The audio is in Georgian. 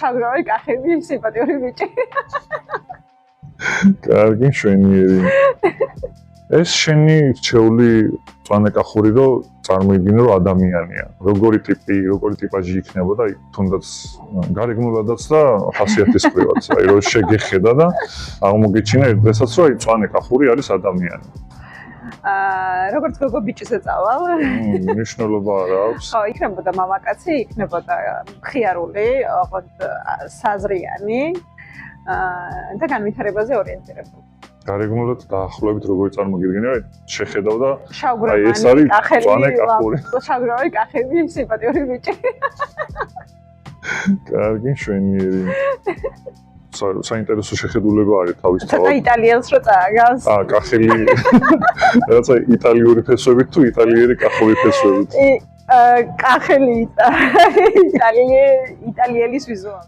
შავგრავი კახები, სიმპათიური ბიჭი. კარგი, შვენიერი. ეს შენი რჩეული წვანეკახური რომ წარმოიდგინე რომ ადამიანია. როგორი ტიპაჟი იქნებოდა თუნდაც გარეგნულადაც და ხასიათისმრივაც. აი რომ შეგეხედა და აღმოგეჩინა ერთ დღესაც რომ აი წვანეკახური არის ადამიანი. როგორც გოგო ბიჭის ეწავალ. მნიშვნელობა არ აქვს. ხო, იქნებოდა მამაკაცი, იქნებოდა მხიარული, საზრიანი და განვითარებაზე ორიენტირებული. გარეგნულად დაახლოებით როგორი წარმოგიდგენია, შეხედავ და აი ეს არის წვანეკახური. შავგრავი კახები, სიმპათიური ბიჭი. კარგი, შვენიერი. საინტერესო შეხედულება არის თავისთავად. ცოტა იტალიელს რო წააგავს. კახელი. რაღაცა იტალიური ფესვებით თუ იტალიერი კახური ფესვებით. კახელი იტალიელის ვიზუალი.